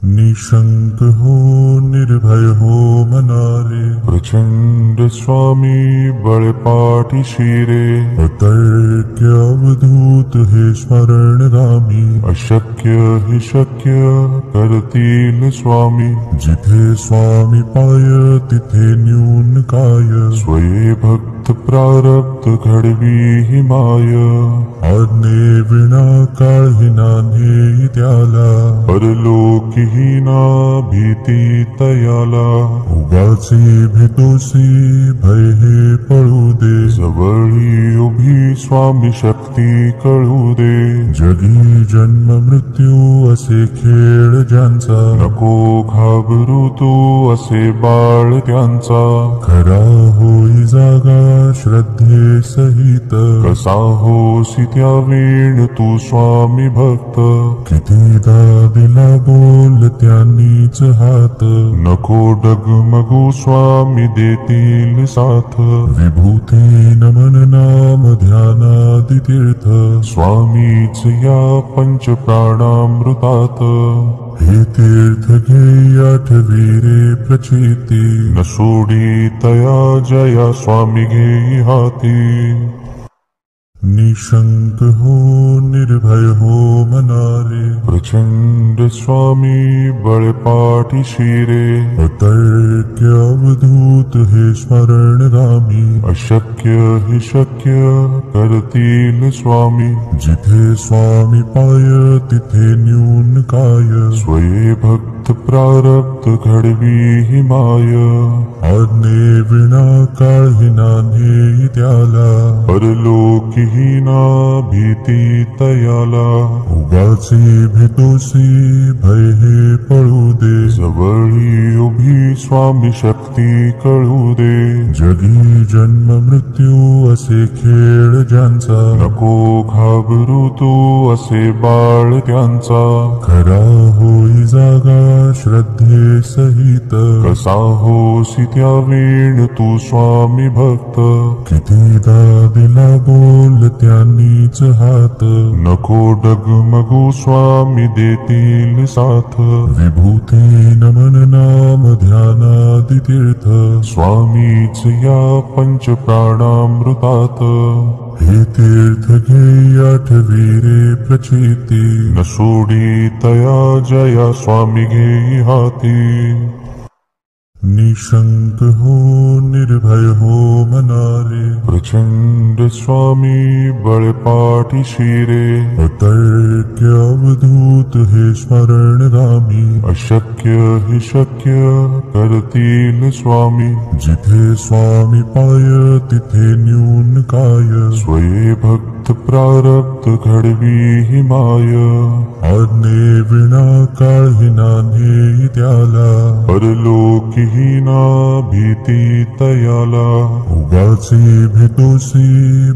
निशंक हो निर्भय हो मनारे, प्रचंड स्वामी बळपाठी शिरे, अतर्क्य अवधूत हे स्मरणगामी, अशक्य हि शक्य करतील स्वामी, जिथे स्वामी पाय तिथे न्यून काय, स्वये भक्त प्रारब्ध घडवी हि माय, आज्ञे विना काळही नान्हे त्याला, परलोकीहीना भीती तयाला, उगाचे भेतोसी भय हे पळू दे, जवळी उभी स्वामी शक्ती कळू दे, जगी जन्म मृत्यू असे खेळ ज्यांचा, नको घाबरू तू असे बाळ त्यांचा, खरा होई जागा श्रद्धे सहित, कसा होसी त्या वेळ तू स्वामी भक्त, कितीदा दिला बोल त्यांनीच हात, नको डगमगू स्वामी देतील साथ, विभूती नमन नाम ध्यानादि तीर्थ, स्वामीच या पंच प्राणामृतात, हे तीर्थ घे आठवी रे प्रचिती, न सोडी तया जया स्वामी घेई हाती, निशंक हो निर्भय हो मनारे, प्रचंड स्वामी बळपाठी शिरे, अतर्क्य अवधूत हे स्मरणगामी, अशक्य हि शक्य करतील स्वामी, जिथे स्वामी पाय तिथे न्यून काय, स्वये भक्त प्रारब्ध घडवी हि माय, आज्ञे विना काळही नान्हे त्याला, परलोकीहीना भीती तयाला, उगाचे भेतोसी भय हे पळू दे, जवळी उभी स्वामी शक्ती कळू दे, जगी जन्म मृत्यू असे खेळ ज्यांचा, नको घाबरू तू असे बाळ त्यांचा, खरा होई जागा श्रद्धे सहित, कसा होसी त्या वेळ तू स्वामी भक्त, कितीदा दिला बोल त्यांनीच हात, नको डगमगू स्वामी देतील साथ, विभूती नमन नाम ध्यानादि तीर्थ, स्वामीच या पंच प्राणामृतात, हे तीर्थ घे आठवी रे प्रचिती, न सोडी तया जया स्वामी घेई हाती, निशंक हो निर्भय हो मनारे, प्रचंड स्वामी बळपाठी शिरे, अतर्क्य अवधूत हे स्मरणगामी, अशक्य हि शक्य करतील स्वामी, जिथे स्वामी पाय तिथे न्यून काय, स्वये भक्त प्रारब्ध घडवी हि माय, आज्ञे विना काळही नान्हे त्याला, परलोकीहीना भीती तयाला, उगाचे भेतोसी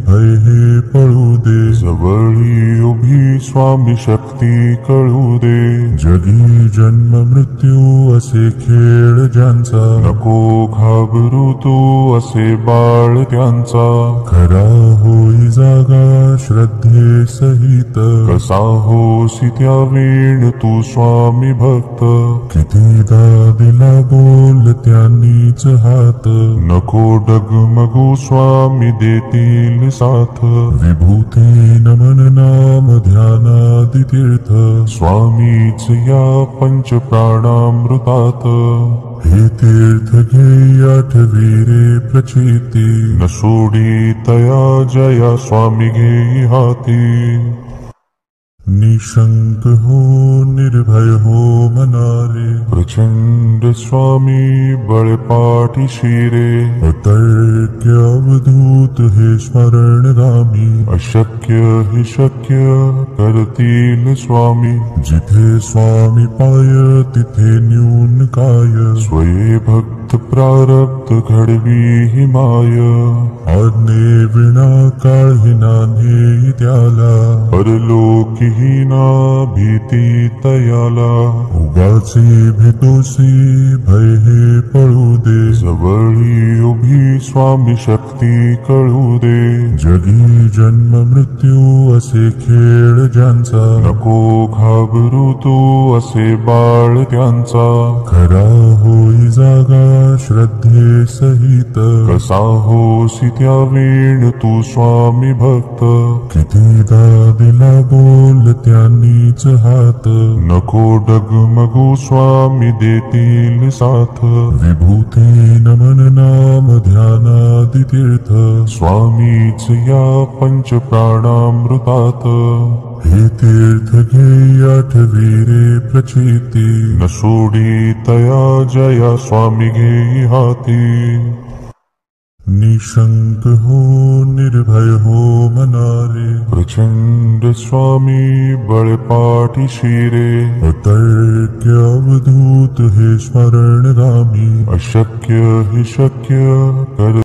भय हे पळू दे, जवळी उभी स्वामी शक्ती कळू दे, जगी जन्म मृत्यू असे खेळ ज्यांचा, नको घाबरू तू असे बाळ त्यांचा, खरा होई जागा श्रद्धे सहित, कसा होसी त्या वेळ तू स्वामी भक्त, कितीदा दिला बोल त्यांनीच हात, नको डगमगू स्वामी देतील साथ, विभूती नमन नाम ध्यानादि तीर्थ, स्वामीच या पंच प्राणामृतात, हे तीर्थ घे आठवी रे प्रचिती, न सोडी तया जया स्वामी घेई हाती, निशंक हो निर्भय हो मनारे, प्रचंड स्वामी बळपाठी शिरे, अतर्क्य अवधूत हे स्मरणगामी, अशक्य हि शक्य करतील स्वामी, जिथे स्वामी पाय तिथे न्यून काय, स्वये भक्त प्रारब्ध घडवी हि माय, आज्ञे विना काळही नान्हे त्याला, परलोकीहीना भीती तयाला, उगाचे भेतोसी भय हे पळू दे, जवळी उभी स्वामी शक्ती भक्ती कळू दे. जगी जन्म मृत्यू असे खेळ ज्यांचा, नको घाबरू तू असे बाळ त्यांचा. खरा होई जागा श्रद्धे सहित, कसा होसी त्या वेळ तू स्वामी भक्त. कितीदा दिला बोल त्यांनीच हात, नको डगमगू स्वामी देतील साथ. विभूती नमन नाम ध्यानादि तीर्थ, स्वामीच या पंच प्राणामृतात. हे तीर्थ घे आठवी रे प्रचिती, न सोडी तया जया स्वामी घेई हाती. निशंक हो निर्भय हो मनारे, प्रचंड स्वामी बळपाठी शिरे. अतर्क्य अवधूत हे स्मरणगामी, अशक्य हे शक्य कर